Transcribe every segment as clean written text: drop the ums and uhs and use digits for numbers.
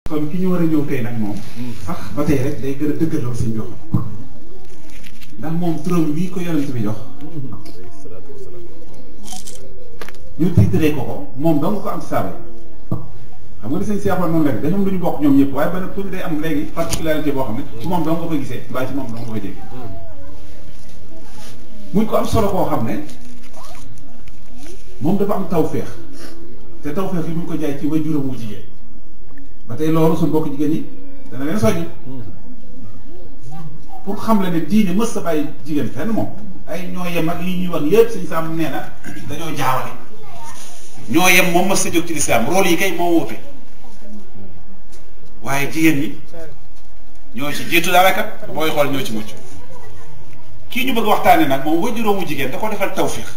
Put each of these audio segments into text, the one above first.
kon ki ñu war a ñëw tey nag moom sax ba tey rek day gën a dëggaloo sëñ jox ndax moom turam wii ko yonent bi jox ñu tiitaree ko moom dong ko am saaba xam nga ni sëñ Seex noonu rek dañu am lu ñu bokk ñoom ñëpp waaye benn tuuti day am léegi particularité boo xam ne ci moom dong nga koy gisee mbaa ci moom dong nga koy dégg muy ko am solo koo xam ne moom dafa am tawféex te tawféex yi mu ko jaay ci waajuram wu jigéen ba tey loolu suñu bokk jigéen ñi dana leen soññ pour xam la ne diine mës sa bàyyi jigéen fenn moom ay ñoo yem ak lii ñuy wax yëpp suñu sàmm nee na dañoo jaawale ñoo yem moom mës sa jóg ci lislaam rôle yi kay moo wute waaye jigéen ñi ñoo ci jiitu dara kat booy xool ñoo ci mucc kii ñu bëgg waxtaane nag moom waajuram wu jigéen da ko defal tawféex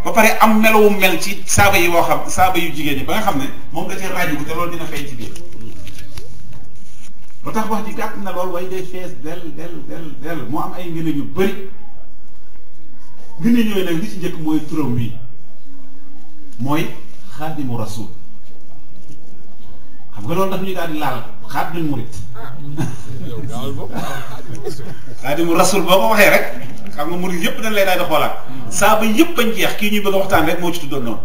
ba pare am melowu mel ci saaba yi boo xam saaba yu jigéen ñi ba nga xam ne moom da cee ràññiku te loolu dina feeñ ci biir ba tax wax ji gàtt na lool way day fees del moo am ay ngëneel yu bëri ngëneel yooyu nag li ci njëkk mooy turam wi mooy xaadimu rasul xam nga loolu daf ñu daal di laal xaadimul murit xaadimu rasul boo ko waxee rek xam nga murid yëpp dañ lay daal di xoolaat saaba yëpp bañ jeex kii ñuy bëgg a waxtaan rek moo ci tuddoon noonu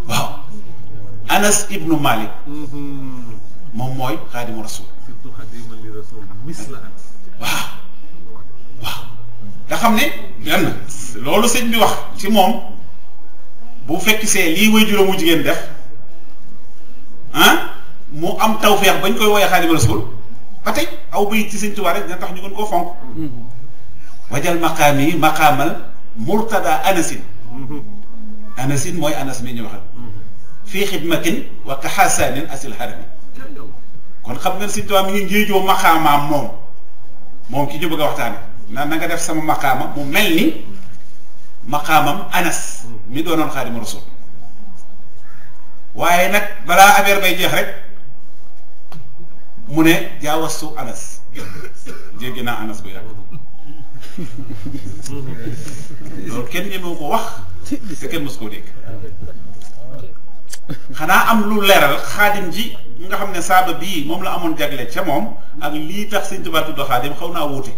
waaw Anas ibnu Malik moom mooy xaadimu rasul waaw nga xam ne lenn loolu sëñ bi wax ci moom bu fekk see lii way juróomu jigéen def mu am tawfeex bañ koy woowee xaadimu rasul ba tey aw bay ci sëñ Tuubaa rek dina tax ñu gën koo fonk wajal maqaam yi maqaamal murtada anasin anasin mooy anas mi ñu waxal fii xidmatin wa kaxasaanin asil harami kon xam nga Sëñ Tuubaa mi ngi ngéejoo maqaamaam moom ki ñu bëgg a waxtaane na nga def sama maqaama mu mel ni maqaamam anas mi doonoon xaadimu rasul waaye nag balaa affaire bay jeex rek mu ne jaawastu anas jéggi naa anas bu yàgg loolu kenn ñemewu ko wax te kenn mës koo dégg xanaa am lu leeral xaadim ji nga xam ne saaba bii moom la amoon jagle ca moom ak lii tax Sëñ Tuubaa tudd xaadim xaw naa wuute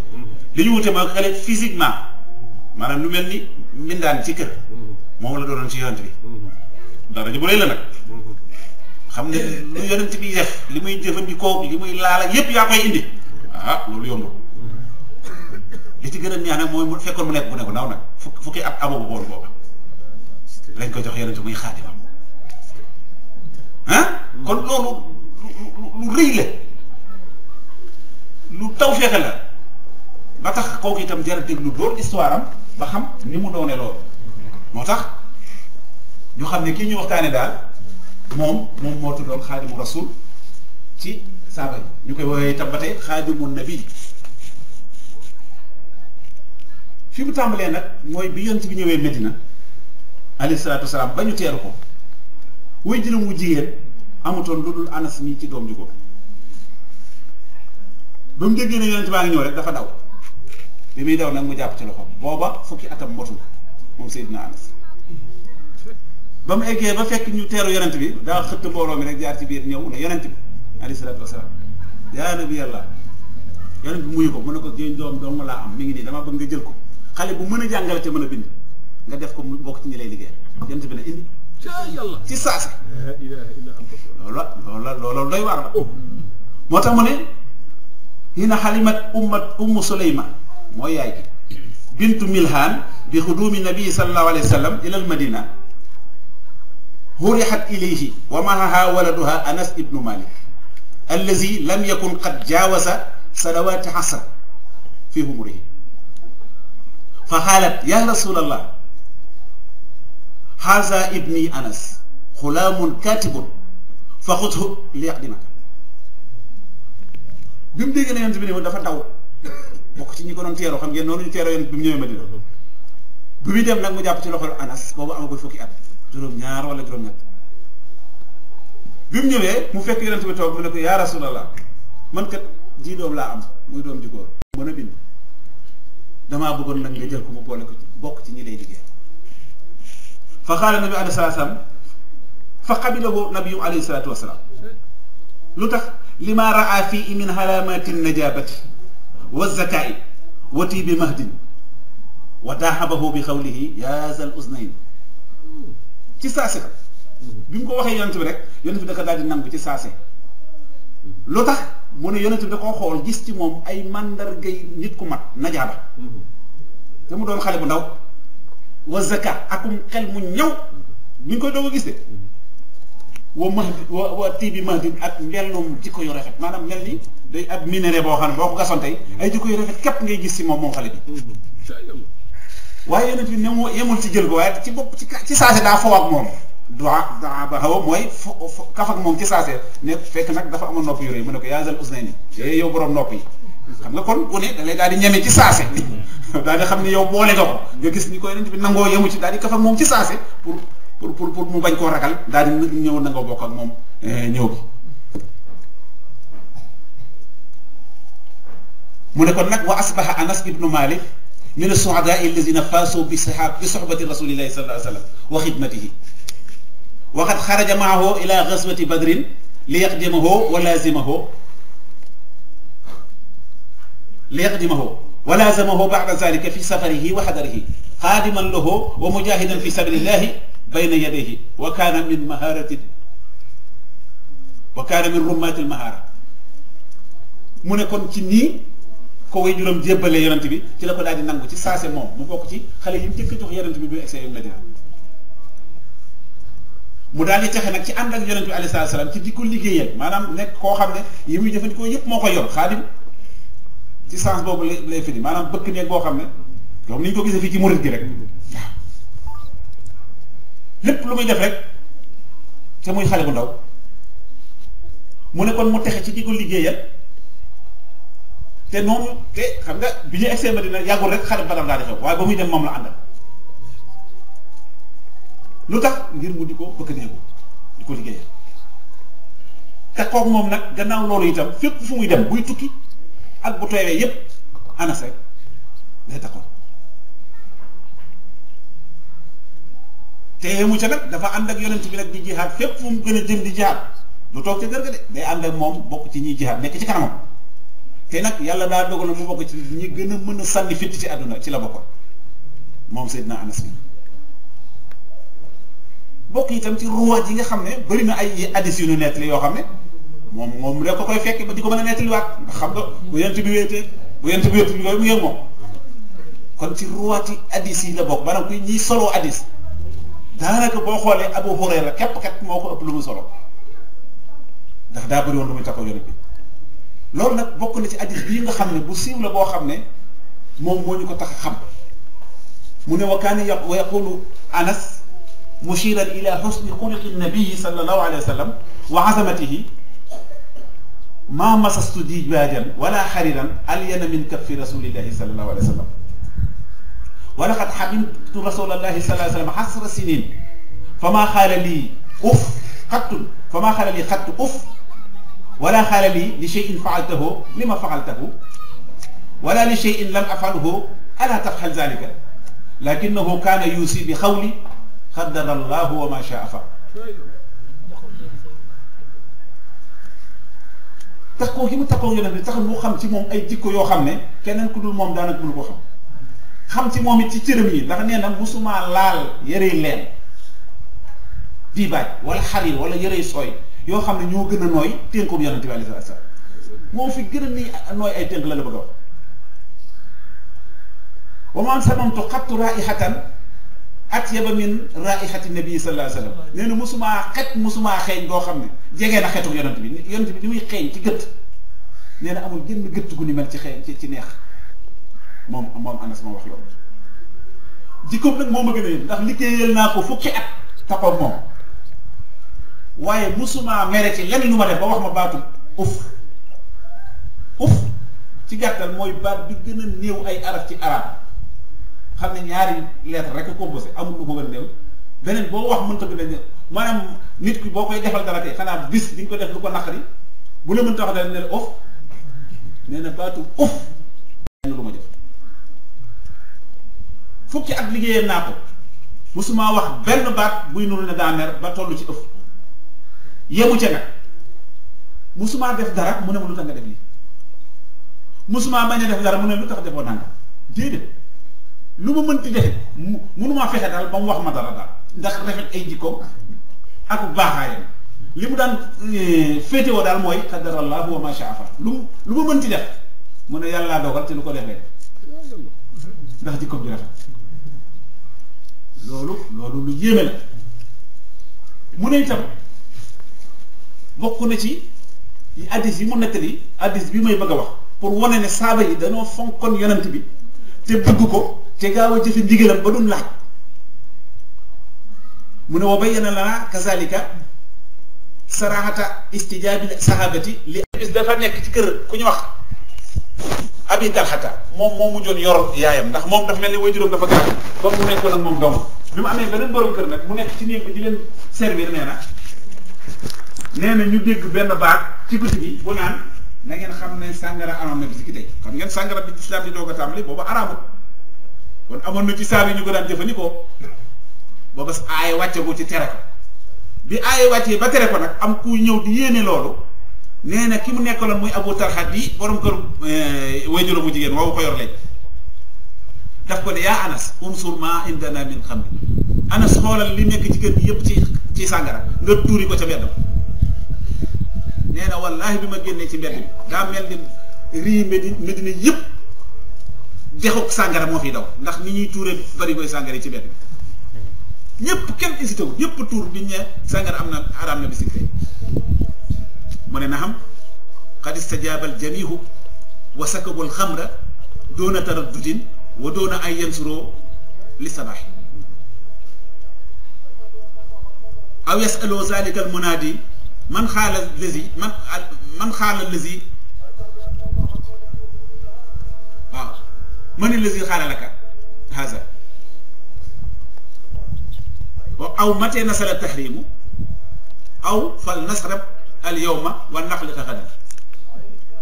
li ñu wuute mooy xale physiquement maanaam lu mel ni mbindaan ci kër moom la doonoon ci yonent bi dara ji bu lay la nag xam ne lu yonent bi def li muy jëfandikoo li muy laala yépp yaa koy indi loolu yomb li ci gën a neex nag mooy mu fekkoon mu nekk bu ne ko ndaw nag fukki at amoo ko woon booba lañ ko jox yonent muy xaadimam kon loolu lu rëy la lu tawfeex la ba tax kooku itam jar a déglu loolu histoire am ba xam ni mu doone loolu moo tax ñu xam ne kii ñu waxtaane daal moom moo tuddoon xaadimu rasul ci saaba yi ñu koy woowee itam ba tey xaadimu nabi fi mu tàmbalee nag mooy bi yonent bi ñëwee Medina alayhi salaatu wasalaam ba ñu teeru ko way juróom wu jigéen amutoon lu dul anas mii ci doom ji ko ba mu déggee ne yonent baa ngi ñëw rek dafa daw bi muy daw nag mu jàpp ci loxo booba fukki atam motul moom Seydina Anas ba mu eggee ba fekk ñu teeru yonent bi daa xëtt mbooloo mi rek jaar ci biir ñëw ne yonent bi alayhi salaatu wasalaam yaa nabi yàlla yonent bi muyu ko mu ne ko génn doom laa am mi ngi nii dama bëgg nga jël ko xale bu mën a jàngale te mën a bind nga def ko mu bokk ci ñi lay liggéey yonent bi ne indi ci saasa loolu doy waar la moo tax mu ne hina xalimat ummu Suleyma mooy yaay gi bintu Milhaan bi xudumi nabii sallallahu alayhi wa sallam ila al madina hurixat ilayhi wa maaha waladuha Anas ibnu Malik allazi lam yakun qad jaawasa salawaati asr fi umrihi fa xaalat ya rasulallah haza ibni Anas xulaamun katibun fa xudhu li yaqdimaka bi mu dégg na yonent bi ne dafa daw bokk ci ñi ko doon teeroo xam ngeen noonu ñu teeroo yonent bi mu ñëwee Madina bi muy dem nag mu jàpp ci loxol Anas boobu amagul fukki at juróom-ñaar wala juróom-ñett bi mu ñëwee mu fekk yonent bi toog mu ne ko yaa rasulallah man kat ji doom laa am muy doom ji góor mën a bind damaa bëggoon nag nga jël ko mu boole ko bokk ci ñi lay liggéey fa qaala nabi alayhi salaatu wasalaam fa qabilahu nabiyu alayhi salaatu wasalaam lu tax lima raa fii min halamati najabati wa zakai wa tibi mahdin wa daaxabahu bi xawlihi yaa zal uznayn ci saase bi mu ko waxee yonent bi rek yonent bi da ko daal di nangu ci saase lu tax mu ne yonent bi da koo xool gis ci moom ay mandargay nit ku mat najaaba te mu doon xale bu ndaw wa zaka akum xel mu ñëw bi ñu koy doog a gis de wa mahdi wa tibi mahdin ak mbellum jikko yu rafet maanaam mel ni day ab minerai boo xam ne boo ko gasoon tey ay jikko yu rafet képp ngay gis ci moom xale bi waaye yonent bi ne moo yemul ci jël ko waaye ci bopp ci saase daa foo ak moom daa ba xaw mooy kaf ak moom ci saase ne fekk nag dafa amoon nopp yu rëy mu ne ko yaa zal uznayni yow borom nopp yi xam nga kon ku ne da lay daal di ñeme ci saase daal di xam ne yow boole nga ko nga gis ni ko yonent bi nangoo yemu ci daal di kaf ak moom ci saase pour mu bañ koo ragal daal di ñëw nangoo bokk ak moom ñëw bi mu ne kon nag wa asbaha Anas ibnu Malik min as-su'adaa alladhina faazu bi suhbati rasulillahi sallallahu alayhi wa sallam wa xidmatihi wa qad xaraja maahu ila ghazwati badrin li yaqdimahu wa laazamahu ba'da dhalika fi safarihi wa hadarihi xaadiman lahu wa mujahidan fi sabilillahi bayna yadayhi wa kaana min rummaati al-mahaara mu ne kon ci nii ko way juróom jébbalee yonent bi ci la ko daal di nangu ci saase moom mu bokk ci xale yi mu njëkk a jox yonent bi bu egsee Madina mu daal di taxe nag ci ànd ak yonent bi alayhi salaam ci di ko liggéeyal maanaam nekk koo xam ne yi muy jëfandikoo yëpp moo koy yor xaadim ci sens boobu lay firi maanaam bëkk neeg boo xam ne comme ni ñu ko gisee fii ci murid gi rek waaw lépp lu muy def rek te muy xale bu ndaw mu ne kon mu texe ci di ko liggéeyal te noonu te xam nga bi ñu egsee Madina yàggul rek xare Badar daal di xew waaye ba muy dem moom la àndal lu tax ngir mu di ko bëgg néegu di ko liggéeyal te kook moom nag gannaaw loolu itam fépp fu muy dem buy tukki ak bu tooyee yépp Anas rek day taxaw te mu ca nag dafa ànd ak yonent bi nag di jihaad fépp fu mu gën a jëm di jihaad du toog ca kër ga de day ànd ak moom bokk ci ñiy jihaad nekk ci kanamam te nag yàlla daa dogal na mu bokk ci ñi gën a mën a sànni fitt ci àdduna ci la bokkoon moom Seydina Anas bi bokk itam ci ruwaat yi nga xam ne bëri na ay addis yu ñu nettali yoo xam ne moom rek ko koy fekk ba di ko mën a nettaliwaat ndax xam nga bu yent bi wéetee yooyu mu ngi moom kon ci ruwaati addis yi la bokk maanaam kuy ñiy soloo addis daanaka boo xoolee Abu Hurayra képp kat moo ko ëpp lu mu solo ndax daa bëri woon lu muy takkoo yonent bi loolu nag bokk na ci addis bii nga xam ne bu siiw la boo xam ne moom moo ñu ko tax a xam mu ne wa kaana yaqulu Anas mushiran ila husni xuluqi nabii sallallahu alayhi wa sallam wa azamatihi ma masastu dibaajan wala xariran alyana min kaffi rasulillahi sallallahu alayhi wa sallam wa laqad xamimtu rasulallahi sallallahu alayhi wa sallam xasra sinin fama xaala lii xattu uf wala xaala lii li cheyin faaltahu lima faaltahu wala li cheyin lam afalhu ala tafxal zalika lakinahu kaana yuusi bi xawli qaddara allahu wa ma shaa fa takkoo gi mu takkoo yonent bi tax mu xam ci moom ay jikko yoo xam ne keneen ku dul moom daanaka mënu ko xam ci moom it ci cëram yi ndax nee na musuma laal yërey leen diibaaj wala xarir wala yërey sooy yoo xam ne ñoo gën a nooy tënkum yonent bi alayhi salaam moo fi gën a nii nooy ay tënk la bëgg a wax wa man samamtu xattu raihatan atyaba min raihati nabii sallallahu alayhi wa sallam nee na musumaa xeeñ goo xam ne jegee na xetuk yonent bi ni muy xeeñ ci gëtt nee na amul génn gëtt gu ni mel ci xeeñ ci neex moom Anas moo wax loolu jikkoom nag moo ma gën a yëg ndax liggéeyal naa ko fukki at taxoon moom waaye musumaa mere ci lenn lu ma def ba wax ma baatu uf ci gàttal mooy baat bi gën a néew ay araf ci arab xam ne ñaari lettre rek a composé amul lu ko gën a néew beneen boo wax mënta gën a néew maanaam nit ki boo koy defal dara tey xanaa bis di nga ko def lu ko naqari bu la mënta wax dara ne la uf nee na baatu uf lu ma def fukki at liggéeyee naa ko musuma wax benn baat buy nuru ne daa mer ba toll ci ëf yemu ca nag musuma def dara mu ne ma lu tax nga def lii musuma bañ a def dara mu ne lu tax defoo nanga déedéet lu ma mënti defe mënumaa fexe daal ba mu wax ma dara daal ndax rafet ay jikkoom ak baaxaayam li mu daan féetewoo daal mooy qadarallahu wa ma sha'a fa'al lu ma mënti def mu ne yàlla dogal te lu ko defee ndax jikkoom ji rafet loolu lu yéeme la mu ne itam bokk na ci addis yi mu nettali addis bi may bëgg a wax pour wane ne saaba yi dañoo fonkoon yonent bi te bëgg ko te gaaw a jëfe ndigalam ba duñ laaj mu ne wa bayyana lana kazalika sarahata istijaabi sahabati li bis dafa nekk ci kër ku ñu wax abi talxata moom mujjoon yor yaayam ndax moom dafa mel ni waajuram dafa gaaw ba mu nekkoon ak moom dong bi mu amee beneen borom kër nag mu nekk ci néeg bi di leen servir nee na ñu dégg benn baat ci guddi gi bu naan na ngeen xam ne sàngara amoon na bi si ki tey xam ngeen sàngara bi islam di doog a tàmbali booba araamut kon amoon na ci saab yi ñu ko daan jëfandikoo booba aaye wàcce ko ci tere ko bi aaye wàccee ba tere ko nag am ku ñëw di yéene loolu nee na ki mu nekkaloon muy Abu Talha di borom kër wayjuro bu jigéen woowu ko yor léegi daf ko ne yaa Anas unsur ma indana min xam bi Anas xoolal li nekk ci kër gi yépp ci sàngara nga tuuri ko ca mbedd nee na wallaahi bi ma génnee ci mbedd bi daa mel ni rii Medina yëpp dexuk sàngara moo fiy daw ndax ni ñuy tuuree bari koy sàngara yi ci mbedd bi ñëpp kenn hésité wu ñëpp tuur bi ñee sàngara am na araam na bisikre mu ne na xam qad istajaaba al jamihu wa sakabu al xamra doona taraddudin wa doona ay yansuroo li sabaaxi aw yasaloo zalika al munaadi man xaala lazi man xaala lazi waaw man lazi xaala laka haza aw matee nasala tahrimu aw fal nasrab al yawma wa naxliqa xadan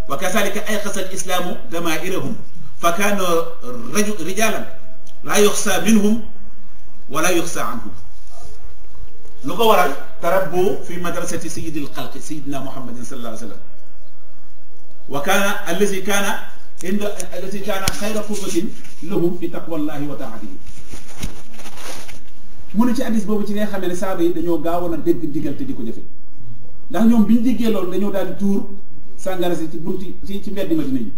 wa kazalika ayqasa al islaamu damairahum fa kaanu rijalan laa yuxsa minhum wala yuxsa anhum lu ko waral tarabbu fi madrasati sayyidil xalqi sayyidina muhammadin sallallahu alayhi wa sallam wa kaana allazi kaana xayra qurbatin lahum fi taqwallahi wa taatihi mu ne ci hadiis boobu ci ngay xamee ne saaba yi dañoo gaawoon a dégg digal te di ko jëfe ndax ñoom bi ñu déggee loolu dañoo daal di tuur sàngara si ci bunti ci mbeddi Madina yi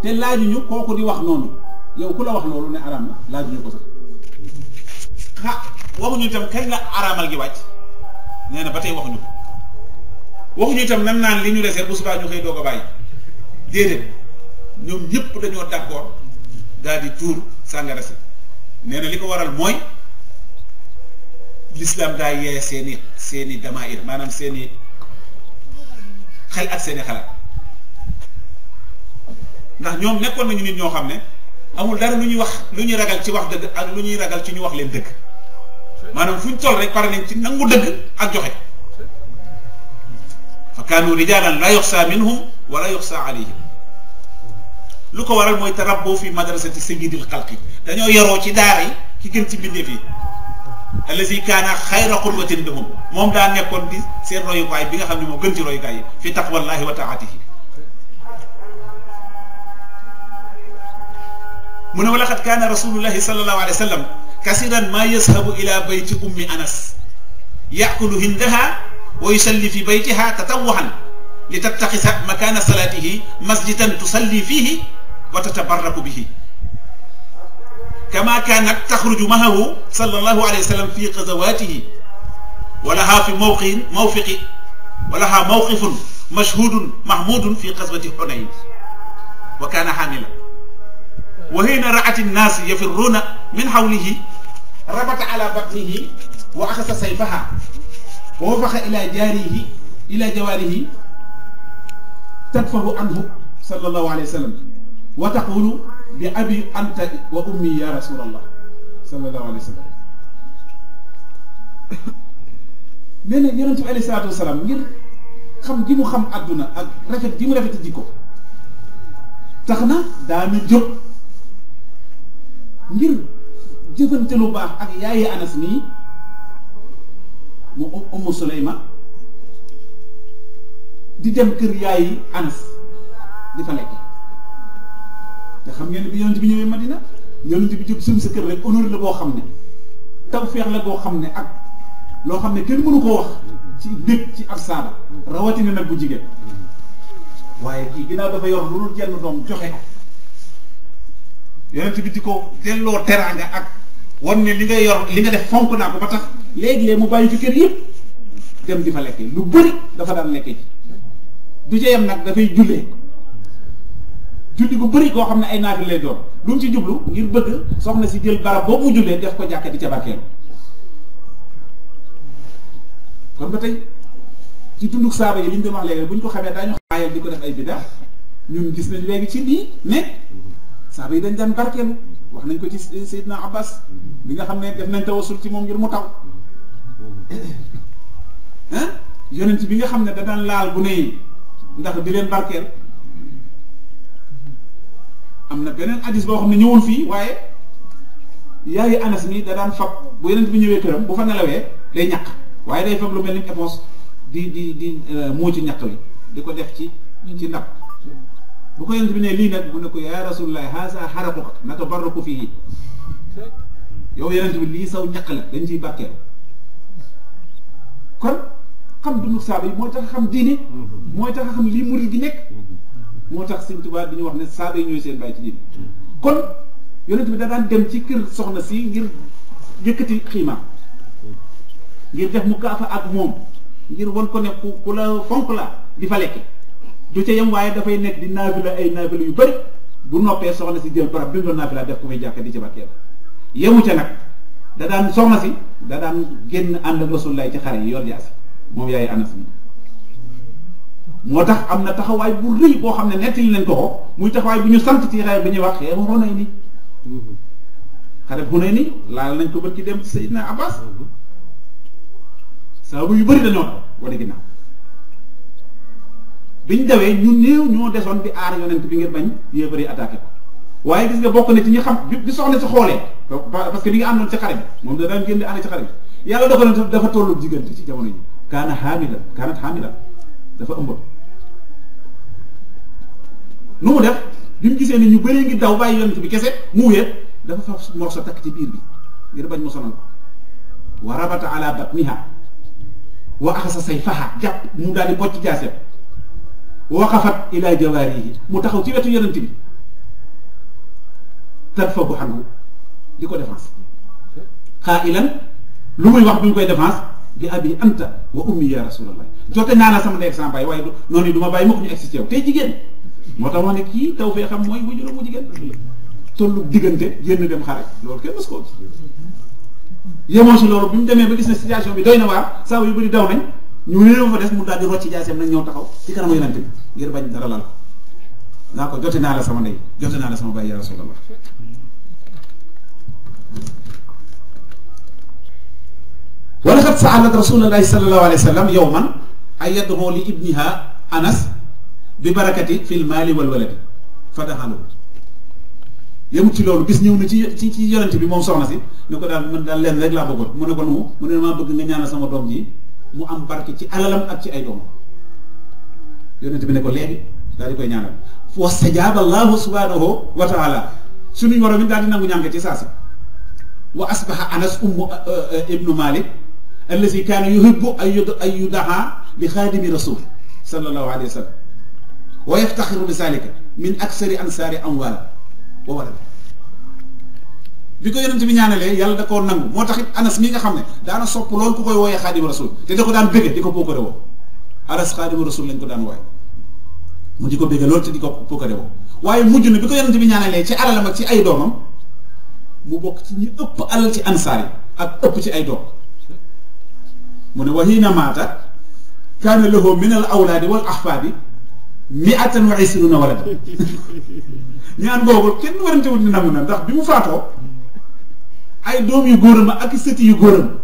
te laajuñu kooku di wax noonu yow ku la wax loolu ne araam na laajuñu ko sax waxuñu itam kañ la araamal gi wàcc nee na ba tey waxuñu ko waxuñu itam nan naan li ñu desee bu subaa ñu xëy doog a bàyyi déedéet ñoom ñëpp dañoo d'accord daal di tuur sàngara si nee na li ko waral mooy l'islam daa yee seeni damair maanaam seeni xel ak seeni xalaat ndax ñoom nekkoon nañu nit ñoo xam ne amul dara lu ñuy wax lu ñuy ragal ci wax dëgg ak lu ñuy ragal ci ñu wax leen dëgg maanaam fu ñu toll rek pare nañ ci nangu dëgg ak joxe fa kaanu rijaalan la yuxsa minhum wala yuxsa alayhim lu ko waral mooy tarabbu fi madrasati sayyidil xalqi dañoo yaroo ci daara yi ki gën ci mbindeef yi allazi kaana xayra qurbatin lahum moom daa nekkoon di seen royukaay bi nga xam ne moo gën ci royukaay yi fi taqwallahi wa taatihi mu ne wa laqad kaana rasulullahi sallallahu alayhi wa sallam kasiran ma yazhabu ila bayti ummi anas yakulu hindaha wa yusalli fi baytiha tatawuhan li tattaxisa makana salatihi masjidan tusalli fihi wa tatabarraku bihi kama kaanat taxruju mahahu sallallahu alayhi wa sallam fi gazawatihi wa laha fi mawfiqi wa laha mawqifun mashhudun mahmudun fi gazwati Hunayn wa kaana hamila wa hiina ra'at an-naas yafirruuna min hawlihi rabata ala batnihi wa axasa sayfaha wa wafaqa ila jawaarihi tadfahu anhu sallallahu alayhi wa sallam wa taqulu bi abi anta wa ummi ya rasulallah sallallahu alayhi wa sallam nee na yonent bi alayhi salaatu wa salaam ngir xam gi mu xam àdduna ak rafet gi mu rafet jikko tax na daana jóg ngir jëfante lu baax ak yaayi Anas mii mu Ummu Suleyma di dem kër yaayi Anas di fa lekk te xam ngeen ne bi yonent bi ñëwee Madina yonent bi jóg suñu sa kër rek honneur la boo xam ne tawfeex la boo xam ne ak loo xam ne kenn mënu koo wax ci dëkk ci ab saaba rawatina nag bu jigéen waaye kii ginnaaw dafa yor lu dul jenn doom joxe ko yonent bi di ko delloo teraanga ak wan ne li nga yor li nga def fonk naa ko ba tax léegi-léeg mu bàyyi fi kër yëpp dem di fa lekkee lu bëri dafa daan lekkee ci du ca yem nag dafay jullee julli bu bëri koo xam ne ay naafila lay doon lu mu ci jublu ngir bëgg soxna si jël barab boobu mu jullee def ko jàkka di ca barkeelu kon ba tey ci dunduk saaba yi li ñu doon wax léegi bu ñu ko xamee daañu xaayal di ko def ay biddaa ñun gis nañ léegi ci lii ne saaba yi dañ daan barkeelu wax nañ ko ci Seydina Abbas bi nga xam ne def nañ tawasul ci moom ngir mu taw yonent bi nga xam ne da daan laal bu ne ndax di leen barkeel am na beneen hadis boo xam ne ñëwul fii waaye yaayu Anas mi da daan fab bu yonent bi ñëwee këram bu fa nelawee day ñaq waaye day fab lu mel ni éponge di moo ci ñaq wi di ko def ci ndab bu ko yonent bi ne lii nag mu ne ko yaa Rasulullah haasa xaraquka natabarraku fii yow yonent bi lii saw ñaq la dañ ciy barkeel kon xam dundu saaba yi mooy tax xam diine mooy tax xam lii murid gi nekk moo tax Sëñ Tuubaa bi ñu wax ne saaba yi ñooy seen bàyyi ci diine kon yonent bi da daan dem ci kër soxna si ngir yëkkati xiimaam ngir def mu kaafa ak moom ngir won ko ne ku la fonk la di fa lekk du ca yem waaye dafay nekk di naafila ay naafila yu bëri bu noppee soxna si jël barab bi mu doon naafila def ko muy jàkka di ca barkeel yemu ca nag da daan soxna si da daan génn ànd ak Rasulullah ci xare yi yor jaasi moom yaay Anas mi moo tax am na taxawaay bu rëy boo xam ne nettali leen ko muy taxawaay bu ñu sant ci xare bi ñuy wax xeeru Hunayni xare Hunayni laal nañ ko bët ki dem ci Seydina Abbas sababu yu bëri dañoo daw wala ginnaaw biñ dawee ñu néew ñoo desoon di aar yonent bi ngir bañ yéefari attaqué ko waaye gis nga bokk na ci ñi xam bi soxna si xoolee parce que li nga àndoon ci xare bi moom da daan génn di ànd ci xare bi yàlla dogal na dafa tollu diggante ci jamono yi kaanat xaamila dafa ëmboon nu mu def bi mu gisee ni ñu bëree ngi daw bàyyi yonent bi kese mu wéet dafa fa morso takk ci biir bi ngir bañ mu sonal ko wa rabata ala batniha wa axasa sayfaha jàpp mu daal di bocc jaaseem waqafat ila jawaarihi mu taxaw ci wetu yonent bi tadfagu anhu di ko défense qaa'ilan lu muy wax bu ñu koy défense bi abi anta wa ummi ya rasulallah jote naa la sama ndey ak sama baay waaye noonu du ma bàyyi mukk ñu egsi ci yow tey jigéen moo tax wax ne kii taw fee xam mooy bu juróom mu jigéen tollu diggante génn dem xare loolu kenn mës ko yemoo si loolu bi mu demee ba gis ne situation bi doy na waar saa yu bëri daw nañ ñu néew fa des mu daal di rocc jaaseem nañ ñëw taxaw ci kanamu yonent bi ngir bañ dara lal ko naa ko jote naa la sama ndey jote naa la sama baay ya rasulallah wa laqad sa'alat rasulullahi sallallahu alayhi wa sallam yawman ay yad'u li ibniha Anas bi barakati fil maali wal waladi fa daxalu yemut ci loolu bis ñëw na ci yonent bi moom soxna si ne ko daal man daal leen rek laa bëggoon mu ne ko nu mu ne maa bëgg nga ñaanal sama doom ji mu am barke ci alalam ak ci ay doomam yonent bi ne ko léegi daal di koy ñaanal wastajaaba allahu subhanahu wa taala suñu borom bi daal di nangu ñaan ci saa si wa asbaha Anas ibnu Malik allazi kaana yuhibbu ay yudaha bi xaadimi rasul sallallahu alayhi wa sallam wa yaftaxiru bi zalika min aksari ansaari amwaal wa walad bi ko yonent bi ñaanalee yàlla da koo nangu moo tax it Anas mi nga xam ne daana sopp loolu ku koy wooyee xaadimu rasul te da ko daan bëgge di ko pookare woo Anas xaadimu rasul lañ ko daan wooye mu di ko bëgge loolu te di ko pookare woo waaye mujj na bi ko yonent bi ñaanalee ci alalam ak ci ay doomam mu bokk ci ñi ëpp alal ci ansaar yi ak ëpp ci ay doom mu ne wa hiina maata kaana lahu min al awlaadi wal ahfaadi mi'atan wa ishruna walada ñaan boobu kenn warantewul ni nangu na ndax bi mu faatoo ay doom yu góoram ak sëti yu góoram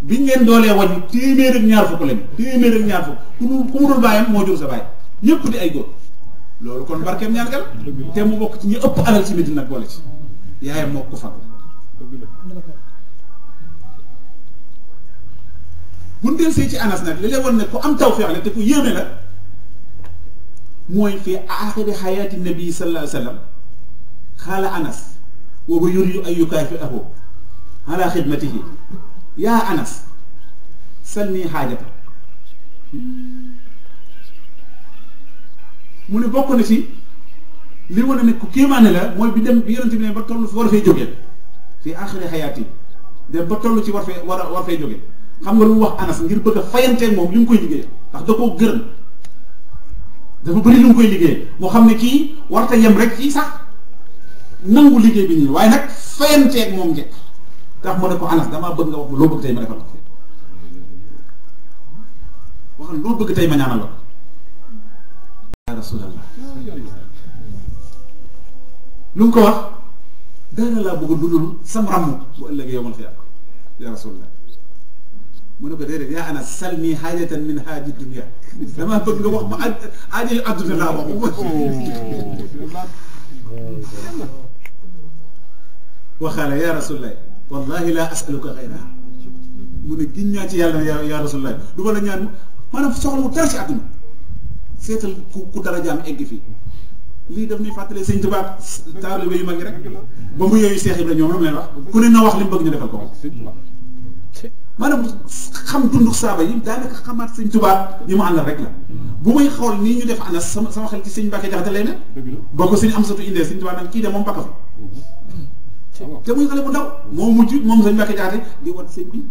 biñ leen doolee wàññi téeméer ak ñaar fukk lañu téeméer ak ñaar fukk ku mu dul bàyyam moo jur sa bàyyi ñëpp di ay góor loolu kon barkeem ñaan gal te mu bokk ci ñi ëpp alal ci Medina nag boole ci yaayam moo ko fag bu ñu del see ci Anas nag li lay won ne ku am tawfeex la te ku yéeme la mooy fi aaxiri xayaati nabi sallallahu alayhi wa sallam xaala Anas wa huwa yuridu an yukaafi'ahu ala xidmatihi yaa Anas salni xaajata mu ne bokk na ci li wane ne ku kéemaane la mooy bi yonent bi ne ba toll war a fay jógee fii aaxiri xayaat yi dem ba toll ci war fay jógee xam nga lu mu wax Anas ngir bëgg a fayanteeg moom li mu koy liggéey ndax da koo gërëm dafa bëri lu mu koy liggéey moo xam ne kii warta yem rek ci sax nangu liggéey bi nii waaye nag fayanteeg moom njëkk tax mu ne ko Anas damaa bëgg nga wax ma loo bëgg tey ma defal ko waxal loo bëgg tey ma ñaanal la ya rasulallah lu mu ko wax dara laa bëgg lu dul sam ramm bu ëllëgee yowmal xiyaam ya rasulallah mu ne ko déedéet yaa Anas salni haajatan min haaji dunya damaa bëgg nga wax ma aajo yu àdduna laa wax waxaale ya rasulallah wallahi laa asaluka xayraha mu ne giñ ñaa ci yàlla ya rasulallah du ma la ñaan maanaam soxla wu dara ci àdduna seetal ku dara jaam egg fii lii daf ñuy fàttalee sëñ Tuubaa taalibe yu mag yi rek ba mu yooyu Seex Ibra ñoom la mu leen wax ku ne na wax li mu bëgg ñu defal ko maanaam xam dundu saaba yi daanaka xamaat sëñ Tuubaa yi mu àndal rek la bu may xool nii ñu def Anas sama xel ci sëñ Mbàkke Jaxate lay ne boo ko sëñ Amsatu indee sëñ Tuubaa nag kii de moom bakka fi te muy xale bu ndaw moo mujj moom sëñ Mbàkke Jaxate di wat sëñ bi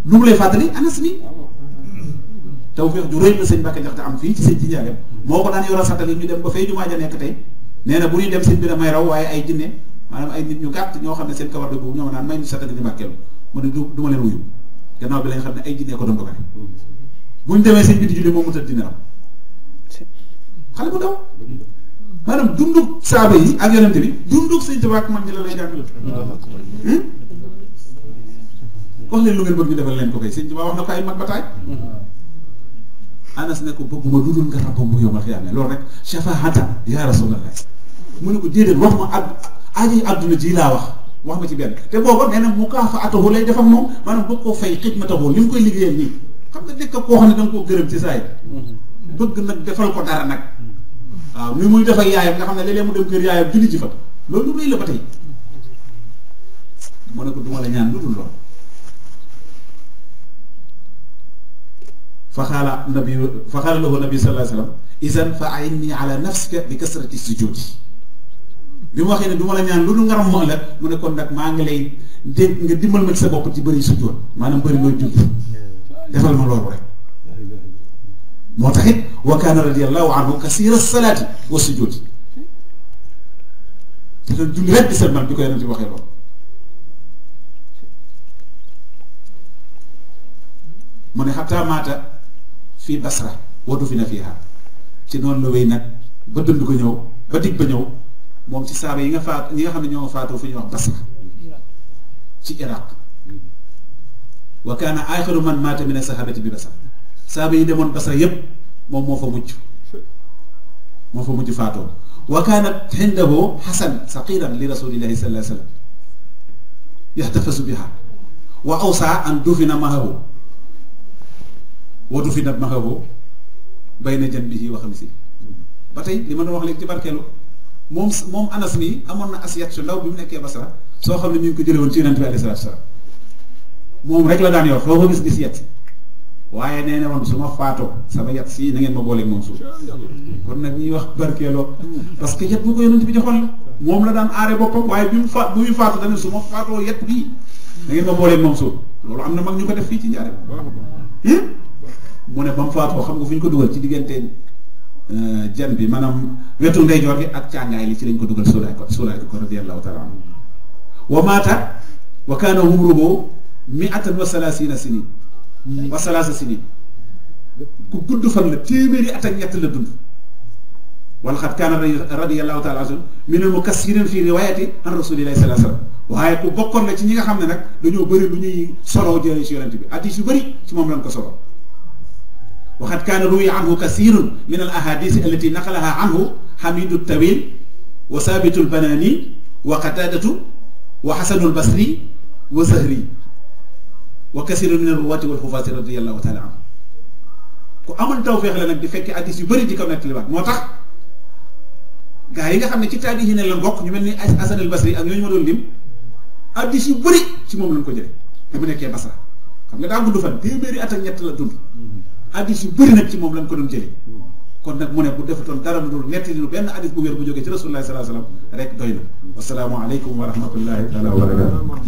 lu mu lay fàttali Anas mi tawfeex ju rëy la sëñ Mbàkke Jaxate am fii ci sëñ ci njaareem moo ko daan yoral sattali ñu dem ba fay jumaa ja nekk tey nee na bu ñuy dem sëñ bi damay raw waaye ay jinne maanaam ay nit ñu gàtt ñoo xam ne seen kawar boobu ñoo ma naan may ñu sattali di mbàkkeelu mu ne du ma leen wuyu gannaaw bi lañ xam ne ay jinne ko doon dogale buñ demee sëñ bi di julli moom mu tëdd dina am xale bu ndaw maanaam dundu saaba yi ak yonente bi dundu sëñ Tuubaa ak mag ñi la lay jàngal wax leen lu ngeen bëgg ñu defal leen ko kay sëñ Tuubaa wax na ko ay mag ba taay Anas ne ko bëgguma lu dul nga rabbam bu yomal xiyaame loolu rek shafaata ya rasulallah mu ne ko déedéet wax ma aaji àdduna ji laa wax ma ci benn te booba nee na mukaafaatahu lay def ak moom maanaam bëgg koo fay xidmatahu li mu koy liggéeyal nii xam nga nekk koo xam ne da nga koo gërëm ci saa yi bëgg nag defal ko dara nag waaw ni muy def ak yaayam nga xam ne léeg-léeg mu dem kër yaayam julli ji fa loolu lu rëy la ba tey mu ne ko duma la ñaan lu dul loolu fa xaala lahu nabi sallallahu alayhi wa sallam isan fa aynii ala nafsika bi kasrati sujudi bi mu waxee ne du ma la ñaan lu dul nga ram moo la mu ne kon nag maa ngi lay dégg nga dimbal ma ci sa bopp ci bëri sujjoot maanaam bëri looy julli defal ma loolu rek moo tax it wa kaana radiyallahu anhu kasira salaati wa sujjooti te doon julli rek di sëlmal bi ko yonent bi waxee loolu mu ne xataa maata fii Basra wadu fi na fiiha ci noonu la wéy nag ba dënd ko ñëw ba dig ba ñëw moom ci saaba yi nga faat ñi nga xam ne ñoo faatoo fi ñuy wax Basra ci Iraq wa kaana aaxiru man maata min sahabati bi Basra saaba yi demoon Basra yépp moom moo fa mujj faatoo wa kaanat indahu xasan saqiran li rasulillahi sallallahu alayhi wa sallam yaxtafasu biha wa awsa an dufina mahahu wa dufinat mahahu bayna janbihi wa xamsi ba tey li ma doon wax léegi ci barkeelu moom Anas mi amoon na asiyat su ndaw bi mu nekkee Basra soo xam ne ñu ngi ko jëlee woon ci yonent bi alayhi salaatu salaam moom rek la daan yor foo ko gis yet waaye nee na woon su ma faatoo sama yet si na ngeen ma booleeg moom suuf kon nag ñuy wax barkeeloo parce que yet bu ko yonent bi joxoon la moom la daan aare boppam waaye bi mu faatu dañu su ma faatoo yet bii na ngeen ma booleeg moom suuf loolu am na mag ñu ko def fii ci njaareem mu ne ba mu faatoo xam nga fu ñu ko dugal ci diggante jan bi maanaam wetu ndeyjoor gi ak càngaay li ci lañ ko dugal suulaay ko radiyallahu taala anhu wa maata wa kaana umruhu mi'atan wa salaasina sinin wa salaasa sinin ku gudd fan la téeméeri at ak ñett la dund wala xat kaana radiyallahu taala anhu min al mukassirin fi riwayati an rasulillahi sallallahu alayhi wasallam waaye ku bokkoon la ci ñi nga xam ne nag dañoo bëri lu ñuy soloo jëlee ci yonent bi hadiis yu bëri ci moom lañ ko solo waxat kaana ruwiya anhu kasirun min al ahadith allati naqalaha anhu Hamidu Tawil wa Sabitu Banani wa Qatadatu wa Xasanu al-Basri wa Zahri wa kasirun min al-ruwati wal xufaati radiyallahu taala anhu ku amoon tawféex la nag di fekki addis yu bëri di ko nettaliwaat moo tax gaa yi nga xam ne ci taabihi ne lan bokk ñu mel ni Hasan al Basri ak ñooñu ma doon lim addis yu bëri ci moom lañ ko jëlee bi mu nekkee Basra xam nga daa gudd fan téeméeri at ak ñett la dund addis yu bëri nag ci moom lañ ko doon jëlee kon nag mu ne bu defatoon dara lu dul nettali lu benn addis bu wér bu jógee ci Rasulullah sallallahu alayhi wa sallam rek doy na. Wasalaamu aleykum wa rahmatullahi taala wa barakatuh.